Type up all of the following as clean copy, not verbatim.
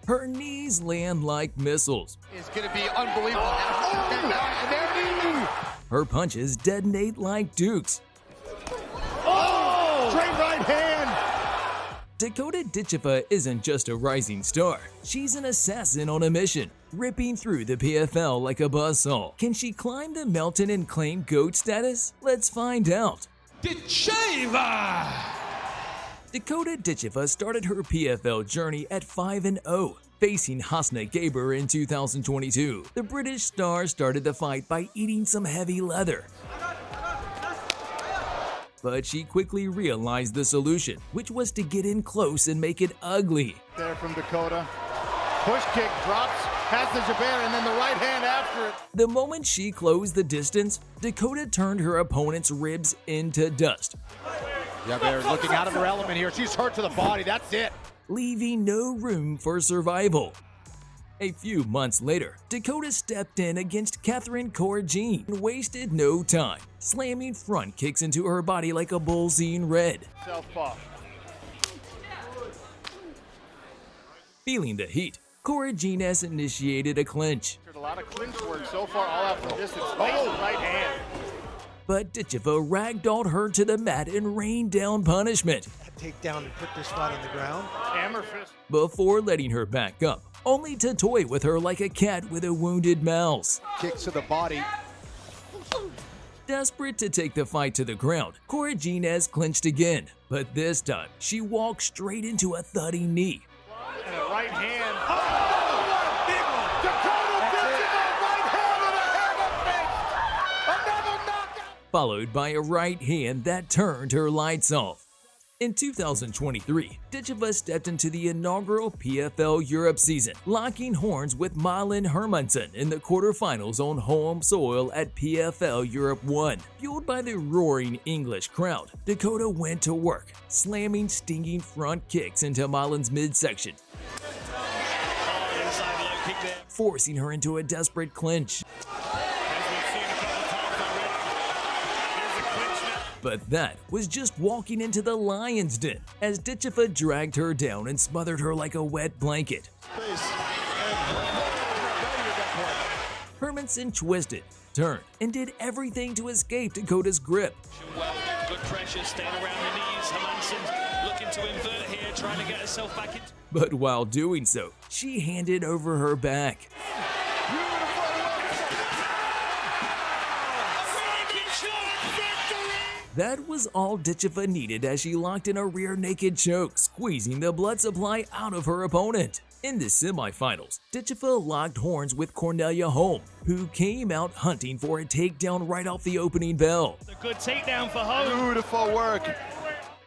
Her knees land like missiles. It's going to be unbelievable. Her punches detonate like dukes. Oh! Straight right hand. Dakota Ditcheva isn't just a rising star. She's an assassin on a mission, ripping through the PFL like a buzzsaw. Can she climb the mountain and claim GOAT status? Let's find out. Ditcheva! Dakota Ditcheva started her PFL journey at 5-0, facing Hasna Gaber in 2022. The British star started the fight by eating some heavy leather. But she quickly realized the solution, which was to get in close and make it ugly. There from Dakota. Push kick, drops, has the Jaber, and then the right hand after it. The moment she closed the distance, Dakota turned her opponent's ribs into dust, Jaber looking out of her element here. She's hurt to the body, that's it. leaving no room for survival. A few months later, Dakota stepped in against Catherine Corrigine and wasted no time, slamming front kicks into her body like a bull seeing red. Southpaw. Feeling the heat, Corrigine has initiated a clinch. A lot of clinch work so far, all out from distance. Oh, right hand. But Ditcheva ragdolled her to the mat and rained down punishment Take down and put this flat on the ground. Hammer fist. before letting her back up, only to toy with her like a cat with a wounded mouse. Kicks to the body. Desperate to take the fight to the ground, Corrigine has clinched again, but this time she walked straight into a thudding knee. And a right hand. Oh, big one. Dakota Ditcheva, right hand and a hammer fist. Another knockout. Followed by a right hand that turned her lights off. In 2023, Ditcheva stepped into the inaugural PFL Europe season, locking horns with Malin Hermansson in the quarterfinals on home soil at PFL Europe 1. Fueled by the roaring English crowd, Dakota went to work, slamming stinging front kicks into Malin's midsection, forcing her into a desperate clinch. But that was just walking into the lion's den, as Ditcheva dragged her down and smothered her like a wet blanket. Hermansson twisted, turned, and did everything to escape Dakota's grip. Well, good pressure, staying around the knees. Hermansson looking to invert here, trying to get herself back in. But while doing so, she handed over her back. That was all Ditcheva needed as she locked in a rear naked choke, squeezing the blood supply out of her opponent. In the semifinals, Ditcheva locked horns with Cornelia Holm, who came out hunting for a takedown right off the opening bell. A good takedown for Holm. Beautiful work.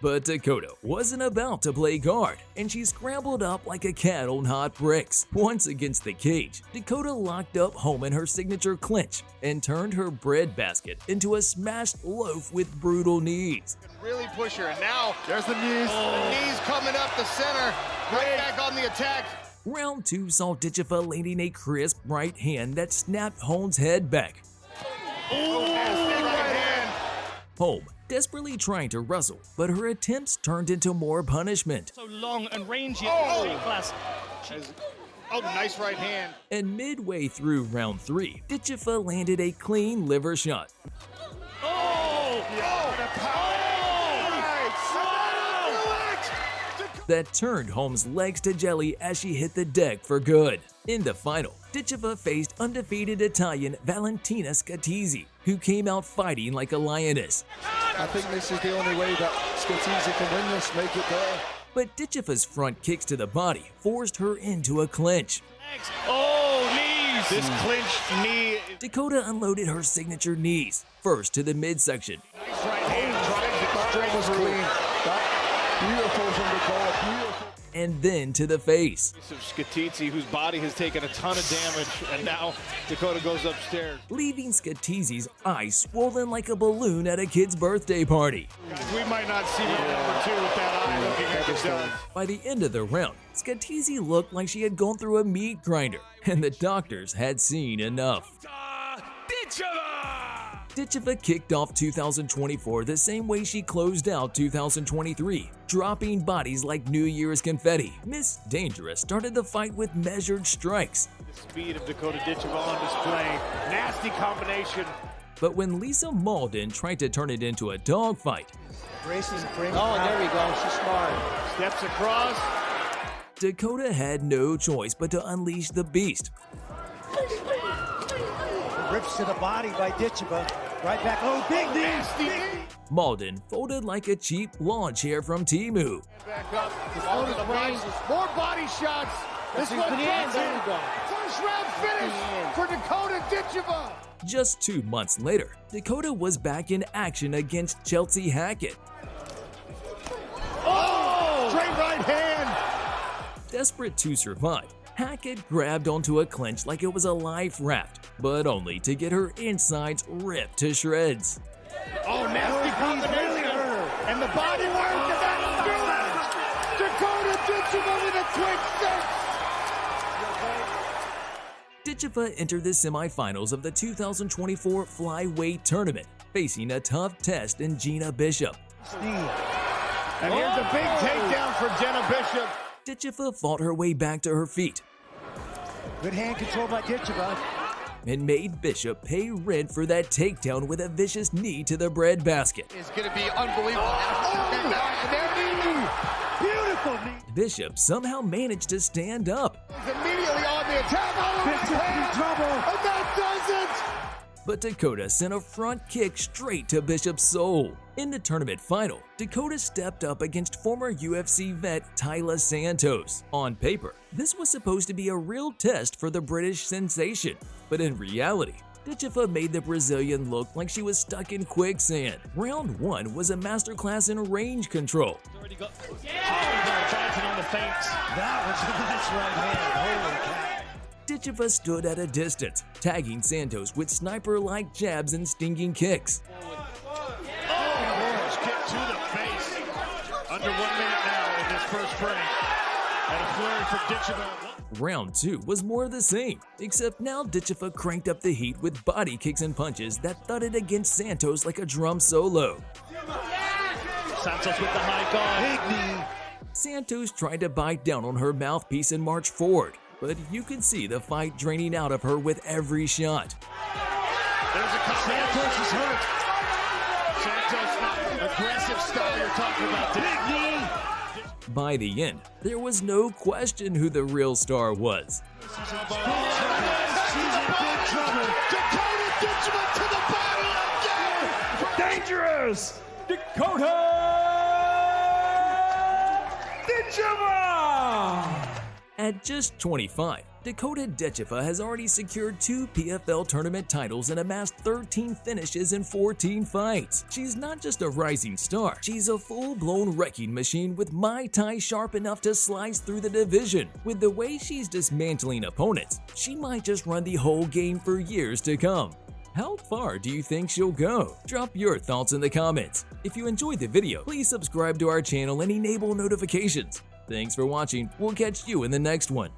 But Dakota wasn't about to play guard, and she scrambled up like a cat on hot bricks. Once against the cage, Dakota locked up Holm in her signature clinch and turned her breadbasket into a smashed loaf with brutal knees. Really push her, and now there's the knees. The knees coming up the center. Right back on the attack. Round 2 saw Ditcheva landing a crisp right hand that snapped Holm's head back. Oh, big right hand. Holm desperately trying to wrestle, but her attempts turned into more punishment. So long and rangy Oh. at the weight class. Oh, nice right hand. And midway through round 3, Ditcheva landed a clean liver shot. Oh! That turned Holm's legs to jelly as she hit the deck for good. In the final, Ditcheva faced undefeated Italian Valentina Scatizzi, who came out fighting like a lioness. I think this is the only way that Scatizzi can win this, make it there. But Ditcheva's front kicks to the body forced her into a clinch. Oh, knees! This clinch knee. Dakota unloaded her signature knees, first to the midsection, Nice right hand. Drives it That straight was through. clean. Beautiful from Dakota, beautiful. and then to the face, Of Scatizzi, whose body has taken a ton of damage, and now Dakota goes upstairs. leaving Scatizzi's eyes swollen like a balloon at a kid's birthday party. We might not see number 2 with that eye looking at the done. By the end of the round, Scatizzi looked like she had gone through a meat grinder, and the doctors had seen enough. Ditcheva! Ditcheva kicked off 2024 the same way she closed out 2023, dropping bodies like New Year's confetti. Miss Dangerous started the fight with measured strikes. The speed of Dakota Ditcheva on display. Nasty combination. But when Lisa Malden tried to turn it into a dogfight, Gracie's frame. Oh, there we go. She's smart. Steps across. Dakota had no choice but to unleash the beast. Rips to the body by Ditcheva. Right back. Oh, big knee. Malden folded like a cheap lawn chair from Temu. Back up. All the braces. More body shots. This one gets it. First round finish for Dakota Ditcheva. Just 2 months later, Dakota was back in action against Chelsea Hackett. Oh! Straight right hand. Desperate to survive, Hackett grabbed onto a clinch like it was a life raft, but only to get her insides ripped to shreds. Oh, nasty combination. And the body work, and that'll do it. Dakota Ditcheva with a quick 6. Ditcheva entered the semifinals of the 2024 flyweight tournament, facing a tough test in Gina Bishop. And here's a big takedown for Jenna Bishop. Ditcheva fought her way back to her feet Good hand control by Ditcheva. and made Bishop pay rent for that takedown with a vicious knee to the breadbasket. It's going to be unbelievable. Beautiful knee. Bishop somehow managed to stand up, He's immediately on the attack. Oh, Bishop in trouble. and that does it. but Dakota sent a front kick straight to Bishop's soul. In the tournament final, Dakota stepped up against former UFC vet Tyla Santos. On paper, this was supposed to be a real test for the British sensation, but in reality, Ditcheva made the Brazilian look like she was stuck in quicksand. Round 1 was a masterclass in range control. Already got fighting on the feints. That was a nice right hand. Holy cow. Ditcheva stood at a distance, tagging Santos with sniper-like jabs and stinging kicks. Kick to the face. Under 1 minute now in this first frame. And a flurry for Ditcheva. Round 2 was more of the same, except now Ditcheva cranked up the heat with body kicks and punches that thudded against Santos like a drum solo. Santos with the high guard. Big knee. Santos tried to bite down on her mouthpiece and march forward, but you could see the fight draining out of her with every shot. There's a couple. Santos is hurt. Santos, aggressive style you're talking about. Big knee. By the end, there was no question who the real star was. She's in big trouble. Dakota Ditcheva to the body again. Dangerous! Dakota Ditcheva! At just 25, Dakota Ditcheva has already secured 2 PFL tournament titles and amassed 13 finishes in 14 fights. She's not just a rising star, she's a full-blown wrecking machine with Muay Thai sharp enough to slice through the division. With the way she's dismantling opponents, she might just run the whole game for years to come. How far do you think she'll go? Drop your thoughts in the comments. If you enjoyed the video, please subscribe to our channel and enable notifications. Thanks for watching. We'll catch you in the next one.